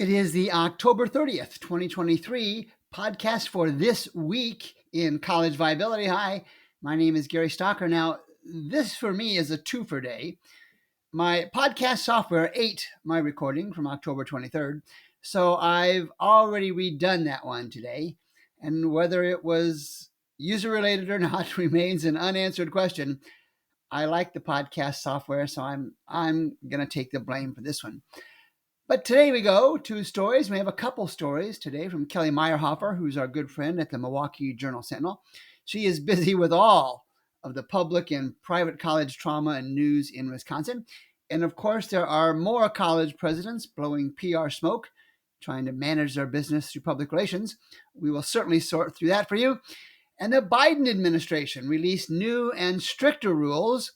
It is the October 30th, 2023 podcast for this week in college viability. Hi, my name is Gary Stocker. Now, this for me is a two-fer day. My podcast software ate my recording from October 23rd, so I've already redone that one today. And whether it was user-related or not remains an unanswered question. I like the podcast software, so I'm going to take the blame for this one. But today we go to stories. We have a couple stories today from Kelly Meyerhofer, who's our good friend at the Milwaukee Journal Sentinel. She is busy with all of the public and private college trauma and news in Wisconsin. And of course, there are more college presidents blowing PR smoke, trying to manage their business through public relations. We will certainly sort through that for you. And the Biden administration released new and stricter rules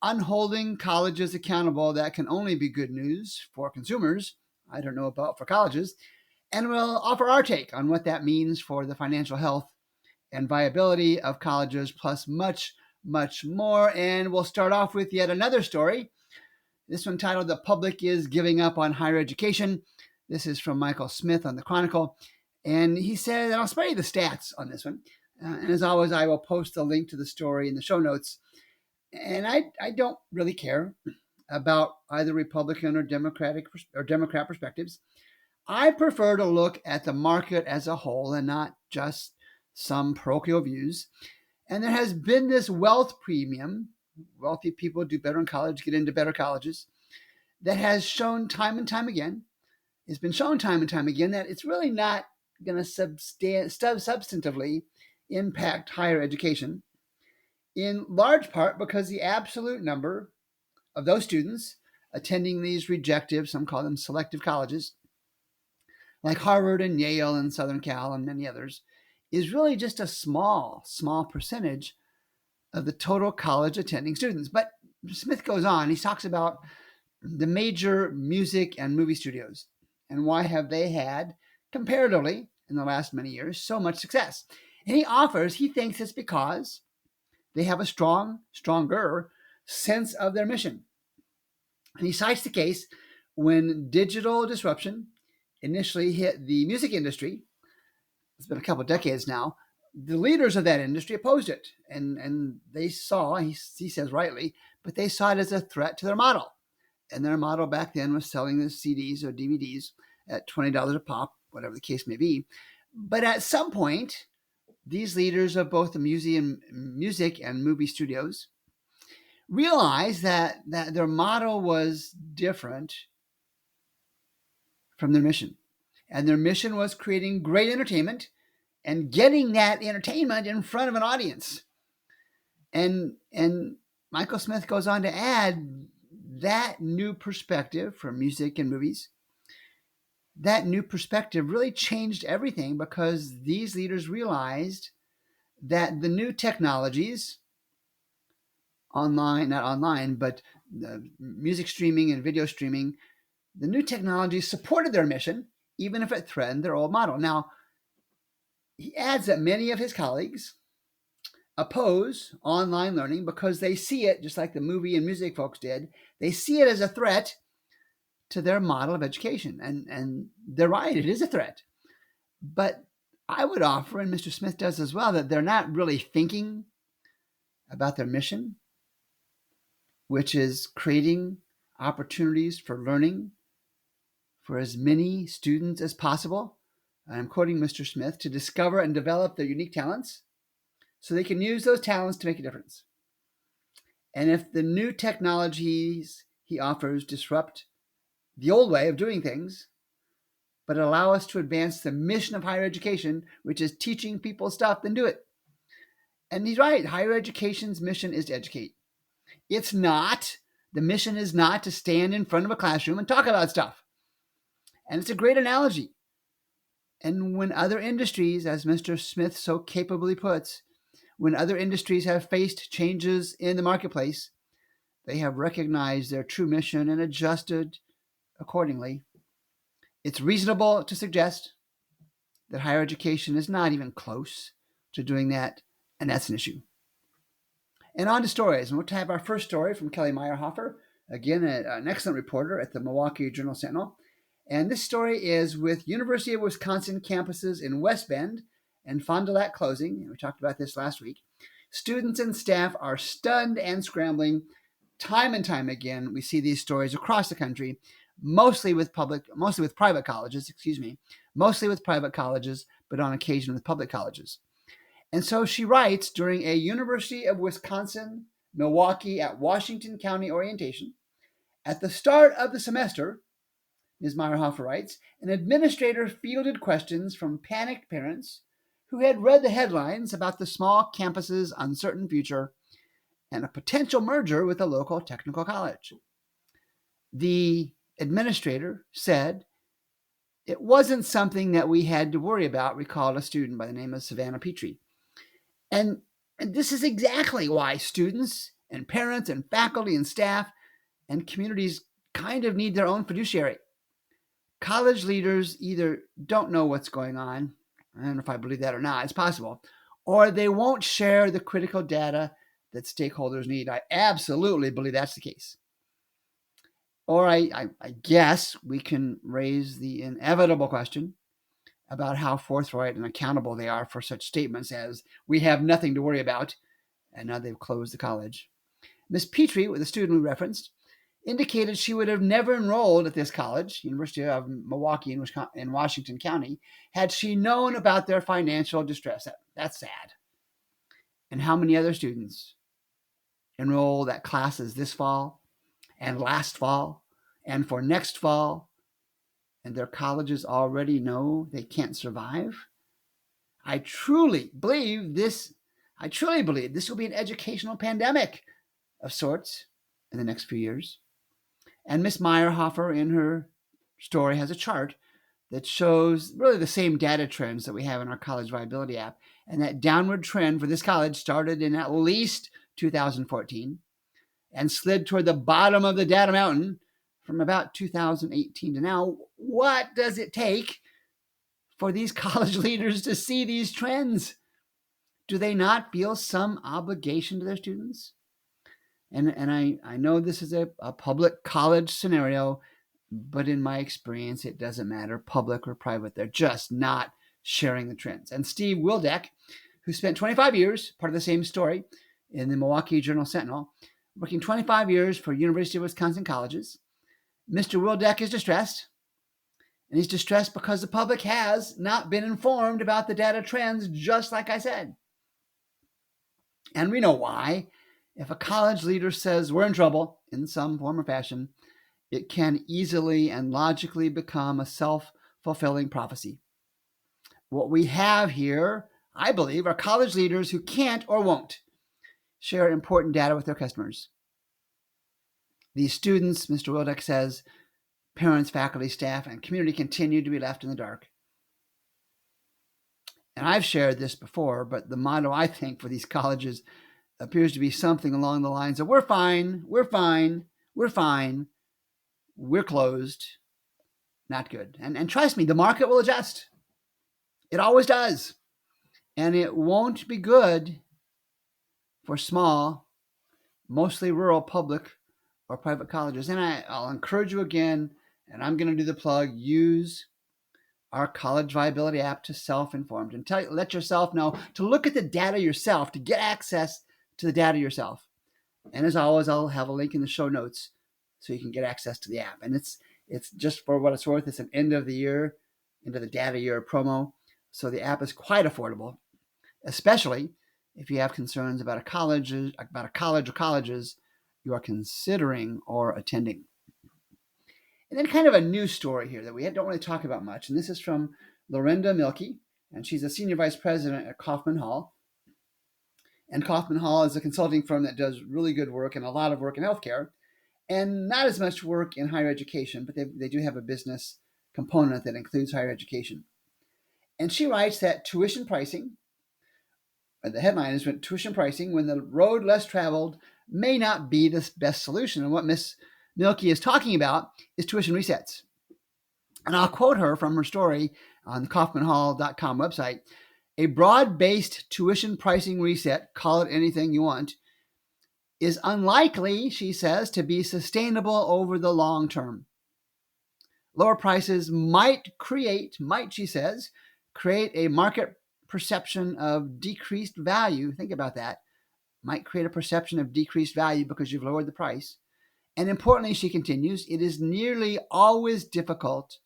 on holding colleges accountable. That can only be good news for consumers. I don't know about for colleges. And we'll offer our take on what that means for the financial health and viability of colleges, plus much, much more. And we'll start off with yet another story. This one titled "The Public is Giving Up on Higher Education." This is from Michael Smith on the Chronicle. And he said, and I'll spare you the stats on this one. And as always, I will post the link to the story in the show notes. And I don't really care about either Republican or Democrat perspectives. I prefer to look at the market as a whole and not just some parochial views. And there has been this wealth premium. Wealthy people do better in college, get into better colleges. That has shown time and time again. It's been shown time and time again that it's really not going to substantively impact higher education, in large part because the absolute number of those students attending these rejective, some call them selective colleges, like Harvard and Yale and Southern Cal and many others, is really just a small percentage of the total college attending students. But Smith goes on, he talks about the major music and movie studios and why have they had, comparatively, in the last many years, so much success. And he thinks it's because they have a stronger sense of their mission. And he cites the case when digital disruption initially hit the music industry. It's been a couple of decades now. The leaders of that industry opposed it. And they saw, he says rightly, but they saw it as a threat to their model. And their model back then was selling the CDs or DVDs at $20 a pop, whatever the case may be. But at some point, these leaders of both the music and movie studios realized that their model was different from their mission. And their mission was creating great entertainment and getting that entertainment in front of an audience. And Michael Smith goes on to add that new perspective for music and movies. That new perspective really changed everything because these leaders realized that the new technologies, not online, but music streaming and video streaming, the new technologies supported their mission, even if it threatened their old model. Now, he adds that many of his colleagues oppose online learning because they see it, just like the movie and music folks did, they see it as a threat to their model of education. And they're right, it is a threat. But I would offer, and Mr. Smith does as well, that they're not really thinking about their mission, which is creating opportunities for learning for as many students as possible. I'm quoting Mr. Smith, to discover and develop their unique talents so they can use those talents to make a difference. And if the new technologies he offers disrupt the old way of doing things, but allow us to advance the mission of higher education, which is teaching people stuff, then do it. And he's right. Higher education's mission is to educate. It's not, the mission is not to stand in front of a classroom and talk about stuff. And it's a great analogy. And when other industries, as Mr. Smith so capably puts, when other industries have faced changes in the marketplace, they have recognized their true mission and adjusted accordingly. It's reasonable to suggest that higher education is not even close to doing that, and that's an issue. And on to stories. And we'll have our first story from Kelly Meyerhofer, again, an excellent reporter at the Milwaukee Journal Sentinel. And this story is with University of Wisconsin campuses in West Bend and Fond du Lac closing. We talked about this last week. Students and staff are stunned and scrambling. Time and time again, we see these stories across the country, mostly with private colleges, but on occasion with public colleges. And so she writes during a University of Wisconsin, Milwaukee at Washington County orientation. At the start of the semester, Ms. Meyerhofer writes, an administrator fielded questions from panicked parents who had read the headlines about the small campus's uncertain future and a potential merger with a local technical college. The administrator said it wasn't something that we had to worry about, recalled a student by the name of Savannah Petrie. And this is exactly why students and parents and faculty and staff and communities kind of need their own fiduciary. College leaders either don't know what's going on, I don't know if I believe that or not, it's possible, or they won't share the critical data that stakeholders need. I absolutely believe that's the case. Or I guess we can raise the inevitable question about how forthright and accountable they are for such statements as, we have nothing to worry about, and now they've closed the college. Ms. Petrie, the student we referenced, indicated she would have never enrolled at this college, University of Milwaukee in Washington County, had she known about their financial distress. That's sad. And how many other students enrolled at classes this fall and last fall and for next fall, and their colleges already know they can't survive? I truly believe this will be an educational pandemic of sorts in the next few years. And Ms. Meyerhofer, in her story, has a chart that shows really the same data trends that we have in our college viability app. And that downward trend for this college started in at least 2014 and slid toward the bottom of the data mountain from about 2018 to now. What does it take for these college leaders to see these trends? Do they not feel some obligation to their students? And I know this is a public college scenario, but in my experience, it doesn't matter, public or private. They're just not sharing the trends. And Steve Wildeck, who spent 25 years, part of the same story, in the Milwaukee Journal Sentinel, working 25 years for University of Wisconsin colleges. Mr. Wildeck is distressed, and he's distressed because the public has not been informed about the data trends, just like I said. And we know why. If a college leader says we're in trouble in some form or fashion, it can easily and logically become a self-fulfilling prophecy. What we have here, I believe, are college leaders who can't or won't share important data with their customers. These students, Mr. Wildeck says, parents, faculty, staff, and community continue to be left in the dark. And I've shared this before, but the motto, I think, for these colleges appears to be something along the lines of, we're fine, we're fine, we're fine, we're closed, not good. And trust me, the market will adjust. It always does. And it won't be good for small, mostly rural public or private colleges. And I'll encourage you again, and I'm going to do the plug, use our college viability app to self-informed and let yourself know, to look at the data yourself, to get access to the data yourself. And as always, I'll have a link in the show notes so you can get access to the app. And it's just, for what it's worth, it's an end of the data year promo. So the app is quite affordable, especially if you have concerns about a college or colleges you are considering or attending. And then kind of a news story here that we don't really talk about much. And this is from Lorinda Milkey, and she's a senior vice president at Kaufman Hall. And Kaufman Hall is a consulting firm that does really good work and a lot of work in healthcare, and not as much work in higher education, but they do have a business component that includes higher education. And she writes that tuition pricing, the headline is, tuition pricing, when the road less traveled, may not be the best solution. And what Ms. Milkey is talking about is tuition resets. And I'll quote her from her story on the kaufmanhall.com website. A broad-based tuition pricing reset, call it anything you want, is unlikely, she says, to be sustainable over the long term. Lower prices might, she says, create a market perception of decreased value. Think about that. Might create a perception of decreased value because you've lowered the price. And importantly, she continues, it is nearly always difficult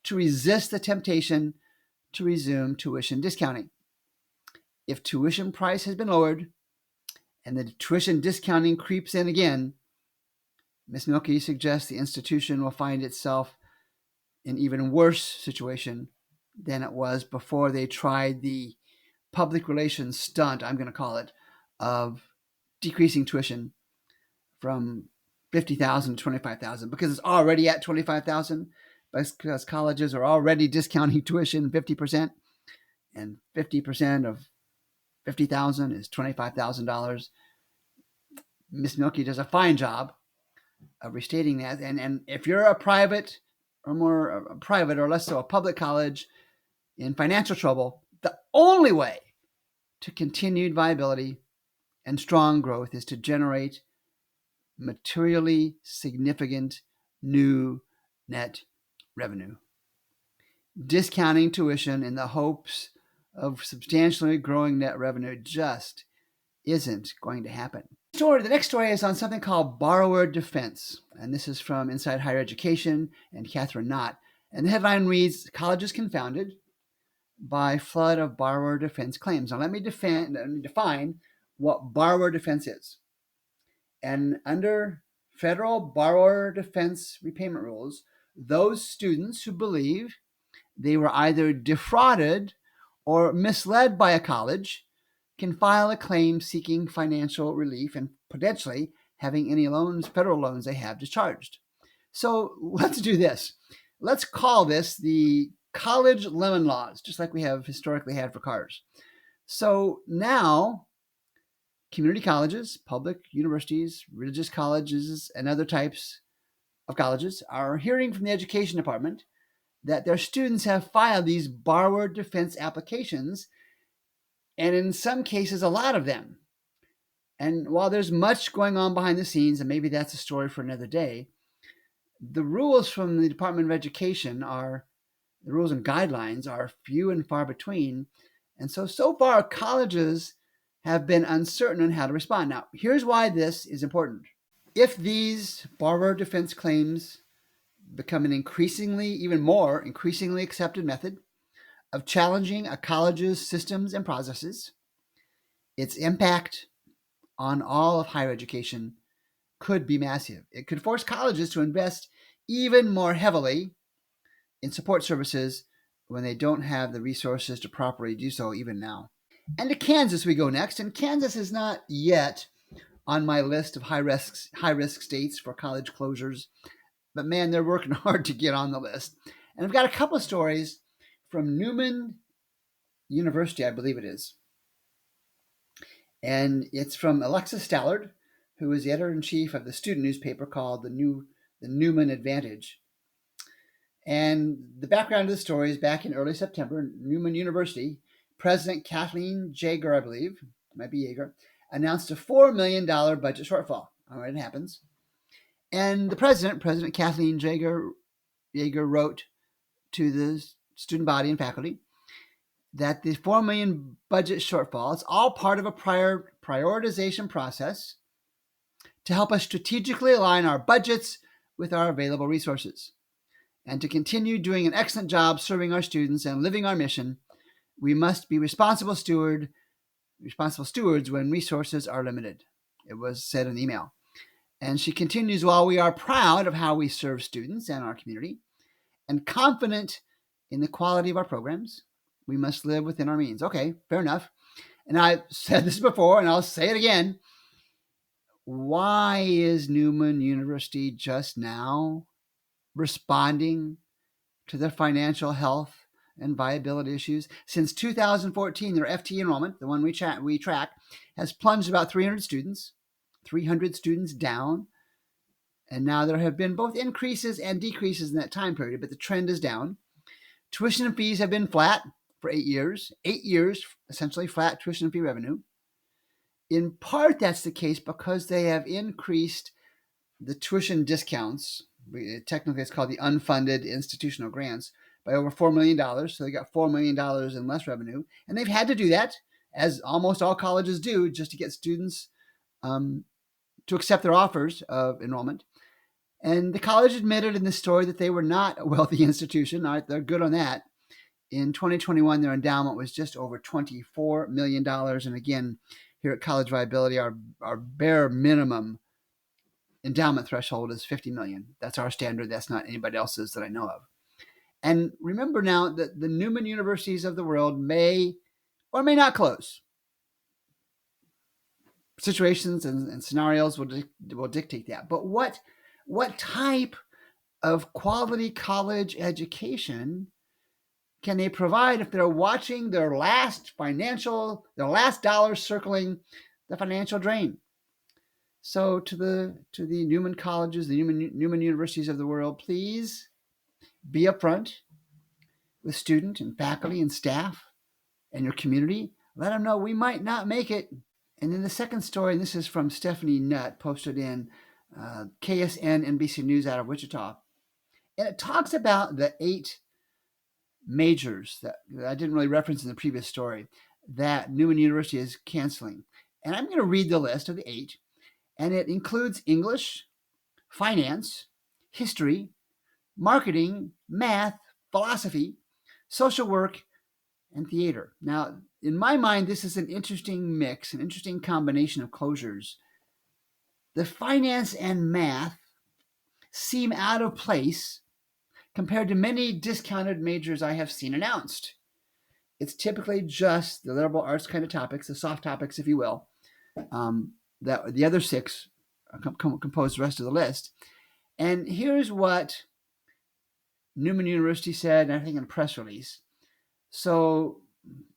to resist the temptation to resume tuition discounting. If tuition price has been lowered and the tuition discounting creeps in again, Ms. Milky suggests the institution will find itself in an even worse situation than it was before they tried the public relations stunt, I'm going to call it, of decreasing tuition from $50,000 to $25,000 because it's already at $25,000 because colleges are already discounting tuition 50%, and 50% of $50,000 is $25,000. Miss Milky does a fine job of restating that. And if you're a private or less so a public college in financial trouble, the only way to continued viability and strong growth is to generate materially significant new net revenue. Discounting tuition in the hopes of substantially growing net revenue just isn't going to happen. The next story is on something called borrower defense, and this is from Inside Higher Education and Catherine Knott. And the headline reads, "Colleges confounded by flood of borrower defense claims." Now let me define what borrower defense is. And under federal borrower defense repayment rules, those students who believe they were either defrauded or misled by a college can file a claim seeking financial relief and potentially having any federal loans they have discharged. So let's do this. Let's call this the college lemon laws, just like we have historically had for cars. So now community colleges, public universities, religious colleges, and other types of colleges are hearing from the education department that their students have filed these borrower defense applications, and in some cases, a lot of them. And while there's much going on behind the scenes, and maybe that's a story for another day, the rules from the Department of Education the rules and guidelines are few and far between. And so far, colleges have been uncertain on how to respond. Now, here's why this is important. If these borrower defense claims become an increasingly accepted method of challenging a college's systems and processes, its impact on all of higher education could be massive. It could force colleges to invest even more heavily in support services when they don't have the resources to properly do so even now. And to Kansas we go next, and Kansas is not yet on my list of high-risk states for college closures, but man, they're working hard to get on the list. And I've got a couple of stories from Newman University, I believe it is. And it's from Alexis Stallard, who is the editor-in-chief of the student newspaper called the Newman Advantage. And the background of the story is back in early September, Newman University, President Kathleen Jaeger, I believe, it might be Jaeger, announced a $4 million budget shortfall. All right, it happens. And the President Kathleen Jaeger wrote to the student body and faculty that the $4 million budget shortfall is all part of a prioritization process to help us strategically align our budgets with our available resources. And to continue doing an excellent job serving our students and living our mission, we must be responsible stewards when resources are limited. It was said in the email. And she continues, while we are proud of how we serve students and our community and confident in the quality of our programs, we must live within our means. Okay, fair enough. And I've said this before, and I'll say it again. Why is Newman University just now responding to their financial health and viability issues? Since 2014, their FT enrollment, the one we track, has plunged about 300 students down. And now there have been both increases and decreases in that time period, but the trend is down. Tuition and fees have been flat for 8 years. 8 years, essentially flat tuition and fee revenue. In part, that's the case because they have increased the tuition discounts Technically, it's called the unfunded institutional grants, by over $4 million. So they got $4 million in less revenue. And they've had to do that, as almost all colleges do, just to get students to accept their offers of enrollment. And the college admitted in this story that they were not a wealthy institution. All right, they're good on that. In 2021, their endowment was just over $24 million. And again, here at College Viability, our bare minimum endowment threshold is $50 million. That's our standard. That's not anybody else's that I know of. And remember now that the Newman universities of the world may or may not close. Situations and scenarios will dictate that. But what type of quality college education can they provide if they're watching their last dollars circling the financial drain? So to the Newman colleges, the Newman universities of the world, please be upfront with student and faculty and staff and your community. Let them know we might not make it. And then the second story, and this is from Stephanie Nutt, posted in KSN NBC News out of Wichita. And it talks about the 8 majors that I didn't really reference in the previous story that Newman University is canceling. And I'm going to read the list of the 8. And it includes English, finance, history, marketing, math, philosophy, social work, and theater. Now, in my mind, this is an interesting mix, an interesting combination of closures. The finance and math seem out of place compared to many discounted majors I have seen announced. It's typically just the liberal arts kind of topics, the soft topics, if you will, that the other 6 compose the rest of the list. And here's what Newman University said, I think in a press release. So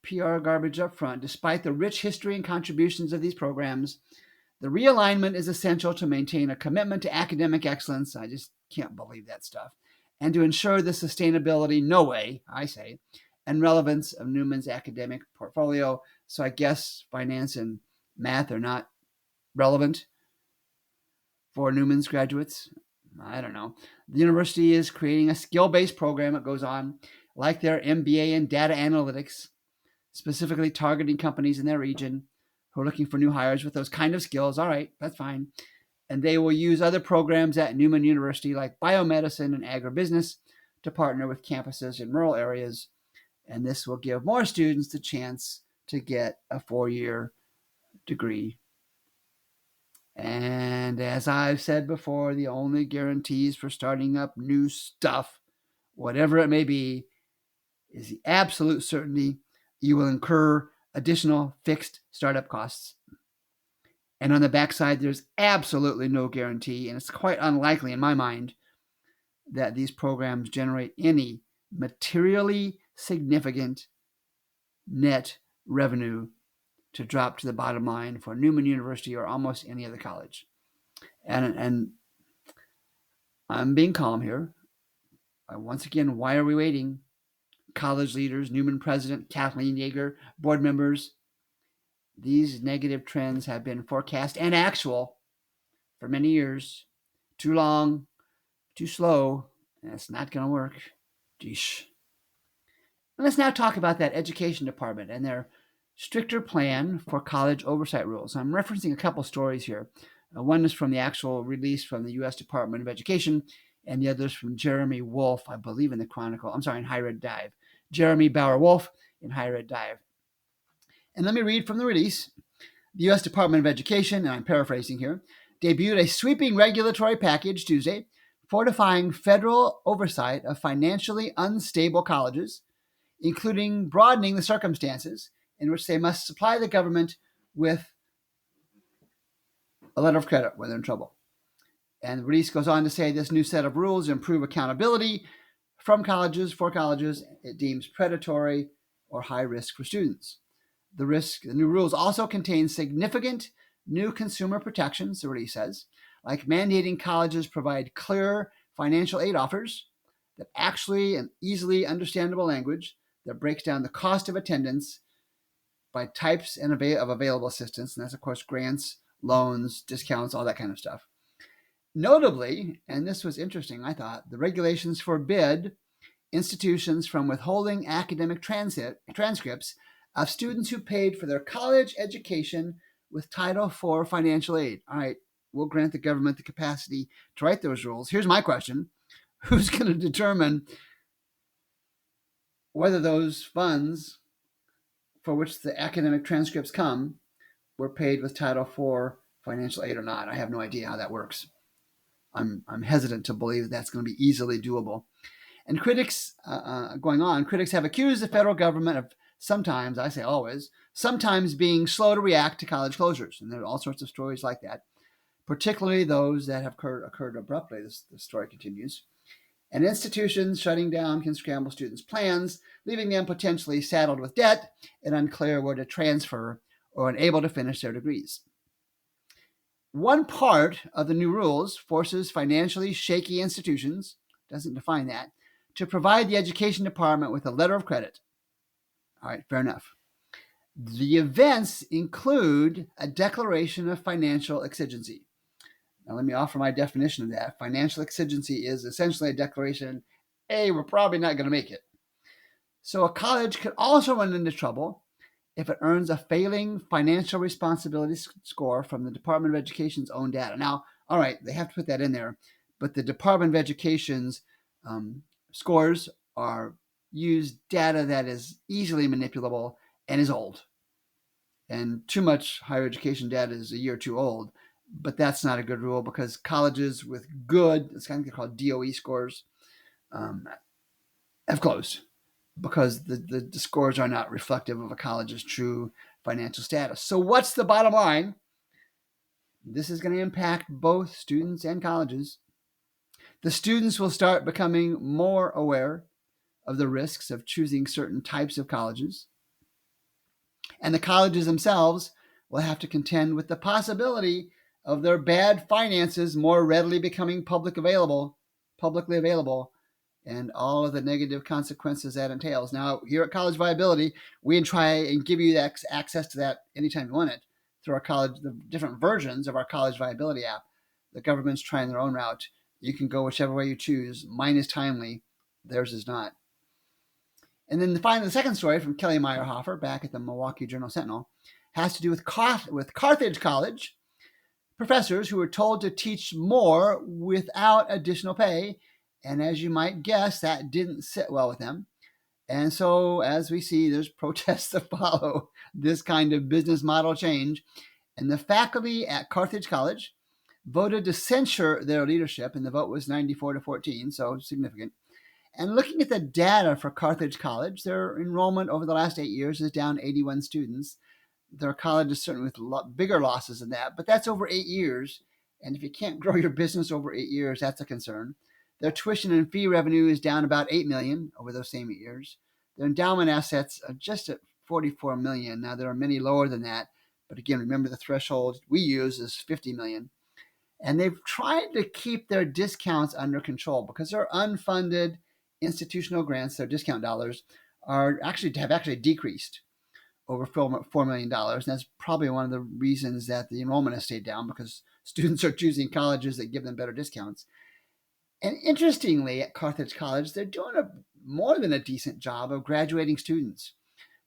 PR garbage up front. Despite the rich history and contributions of these programs, the realignment is essential to maintain a commitment to academic excellence. I just can't believe that stuff. And to ensure the sustainability, no way, I say, and relevance of Newman's academic portfolio. So I guess finance and math are not relevant for Newman's graduates. I don't know. The university is creating a skill-based program, it goes on, like their MBA in data analytics, specifically targeting companies in their region who are looking for new hires with those kind of skills. All right, that's fine. And they will use other programs at Newman University like biomedicine and agribusiness to partner with campuses in rural areas. And this will give more students the chance to get a 4-year degree. And as I've said before, the only guarantees for starting up new stuff, whatever it may be, is the absolute certainty you will incur additional fixed startup costs. And on the backside, there's absolutely no guarantee, and it's quite unlikely in my mind that these programs generate any materially significant net revenue to drop to the bottom line for Newman University or almost any other college. And I'm being calm here. Once again, why are we waiting? College leaders, Newman president Kathleen Yeager, board members, these negative trends have been forecast and actual for many years. Too long, too slow, and it's not going to work. Geesh. And let's now talk about that education department and their stricter plan for college oversight rules. I'm referencing a couple stories here. One is from the actual release from the U.S. Department of Education, and the other is from Jeremy Wolf, I believe in the Chronicle. I'm sorry, in Higher Ed Dive. Jeremy Bauer-Wolf in Higher Ed Dive. And let me read from the release. The U.S. Department of Education, and I'm paraphrasing here, debuted a sweeping regulatory package Tuesday fortifying federal oversight of financially unstable colleges, including broadening the circumstances in which they must supply the government with a letter of credit when they're in trouble. And the release goes on to say this new set of rules improve accountability from colleges for colleges it deems predatory or high risk for students. The new rules also contain significant new consumer protections, the release says, like mandating colleges provide clear financial aid offers that actually and easily understandable language that breaks down the cost of attendance by types of available assistance. And that's, of course, grants, loans, discounts, all that kind of stuff. Notably, and this was interesting, I thought, the regulations forbid institutions from withholding academic transcripts of students who paid for their college education with Title IV financial aid. All right, we'll grant the government the capacity to write those rules. Here's my question: who's going to determine whether those funds for which the academic transcripts come were paid with Title IV financial aid or not? I have no idea how that works. I'm hesitant to believe that's going to be easily doable. And critics have accused the federal government of sometimes, I say always, sometimes being slow to react to college closures. And there are all sorts of stories like that, particularly those that have occurred abruptly. The story continues. And institutions shutting down can scramble students' plans, leaving them potentially saddled with debt and unclear where to transfer or unable to finish their degrees. One part of the new rules forces financially shaky institutions, doesn't define that, to provide the education department with a letter of credit. All right, fair enough. The events include a declaration of financial exigency. Now, let me offer my definition of that. Financial exigency is essentially a declaration, hey, we're probably not going to make it. So a college could also run into trouble if it earns a failing financial responsibility score from the Department of Education's own data. Now, all right, they have to put that in there, but the Department of Education's scores use data that is easily manipulable and is old. And too much higher education data is a year or two old, but that's not a good rule because colleges with good, it's kind of called DOE scores, have closed because the scores are not reflective of a college's true financial status. So what's the bottom line? This is going to impact both students and colleges. The students will start becoming more aware of the risks of choosing certain types of colleges. And the colleges themselves will have to contend with the possibility of their bad finances more readily becoming publicly available, and all of the negative consequences that entails. Now, here at College Viability, we try and give you access to that anytime you want it through the different versions of our College Viability app. The government's trying their own route. You can go whichever way you choose. Mine is timely. Theirs is not. And then finally, the second story from Kelly Meyerhofer back at the Milwaukee Journal Sentinel has to do with Carthage College professors who were told to teach more without additional pay. And as you might guess, that didn't sit well with them. And so, as we see, there's protests to follow this kind of business model change. And the faculty at Carthage College voted to censure their leadership, and the vote was 94-14, so significant. And looking at the data for Carthage College, their enrollment over the last 8 years is down 81 students. Their college is certainly with a lot bigger losses than that, but that's over 8 years. And if you can't grow your business over 8 years, that's a concern. Their tuition and fee revenue is down about $8 million over those same 8 years. Their endowment assets are just at $44 million. Now, there are many lower than that, but again, remember the threshold we use is $50 million. And they've tried to keep their discounts under control because their unfunded institutional grants, their discount dollars, have actually decreased over $4 million. And that's probably one of the reasons that the enrollment has stayed down because students are choosing colleges that give them better discounts. And interestingly, at Carthage College, they're doing more than a decent job of graduating students.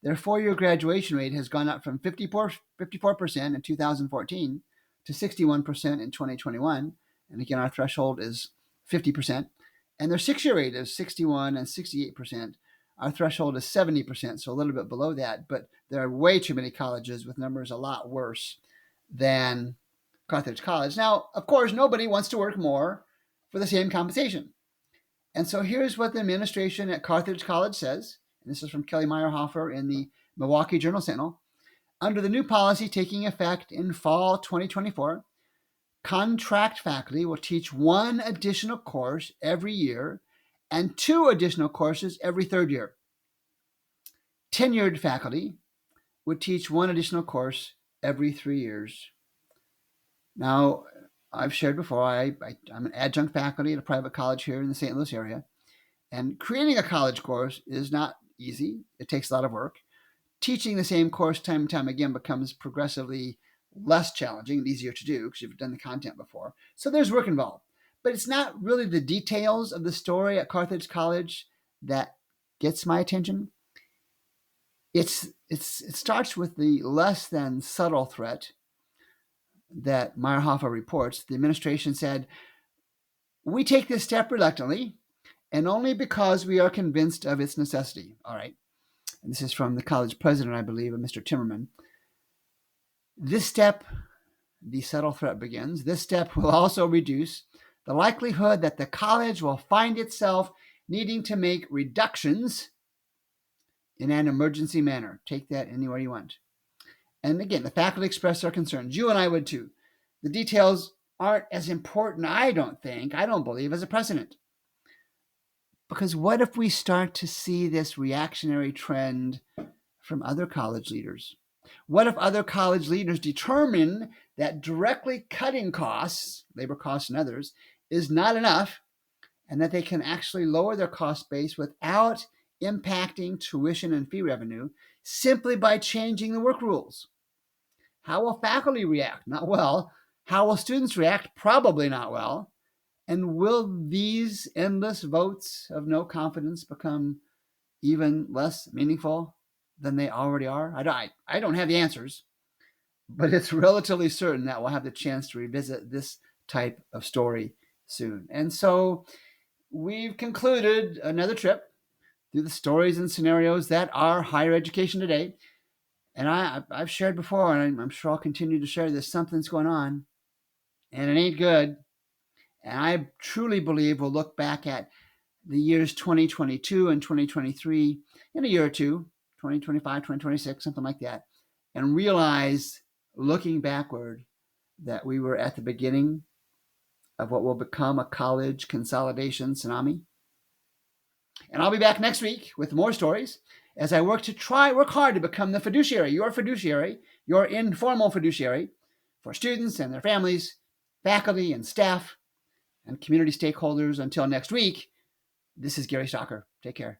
Their 4-year graduation rate has gone up from 54% in 2014 to 61% in 2021. And again, our threshold is 50%. And their 6-year rate is 61 and 68%. Our threshold is 70%, so a little bit below that. But there are way too many colleges with numbers a lot worse than Carthage College. Now, of course, nobody wants to work more for the same compensation. And so here's what the administration at Carthage College says. And this is from Kelly Meyerhofer in the Milwaukee Journal Sentinel. Under the new policy taking effect in fall 2024, contract faculty will teach 1 additional course every year and 2 additional courses every 3rd year. Tenured faculty would teach 1 additional course every 3 years. Now, I've shared before, I'm an adjunct faculty at a private college here in the St. Louis area, and creating a college course is not easy. It takes a lot of work. Teaching the same course time and time again becomes progressively less challenging and easier to do because you've done the content before. So there's work involved. But it's not really the details of the story at Carthage College that gets my attention. It starts with the less than subtle threat that Meyerhofer reports. The administration said, "We take this step reluctantly and only because we are convinced of its necessity." All right. And this is from the college president, I believe, Mr. Timmerman. This step, the subtle threat begins, this step will also reduce the likelihood that the college will find itself needing to make reductions in an emergency manner. Take that anywhere you want. And again, the faculty expressed their concerns. You and I would too. The details aren't as important, I don't believe, as a precedent. Because what if we start to see this reactionary trend from other college leaders? What if other college leaders determine that directly cutting costs, labor costs and others, is not enough, and that they can actually lower their cost base without impacting tuition and fee revenue simply by changing the work rules? How will faculty react? Not well. How will students react? Probably not well. And will these endless votes of no confidence become even less meaningful than they already are? I don't have the answers, but it's relatively certain that we'll have the chance to revisit this type of story soon. And so we've concluded another trip through the stories and scenarios that are higher education today. And I've shared before, and I'm sure I'll continue to share this, something's going on, and it ain't good. And I truly believe we'll look back at the years 2022 and 2023 in a year or two, 2025, 2026, something like that, and realize, looking backward, that we were at the beginning of what will become a college consolidation tsunami. And I'll be back next week with more stories as I work hard to become the fiduciary, your informal fiduciary for students and their families, faculty and staff, and community stakeholders. Until next week, this is Gary Stocker. Take care.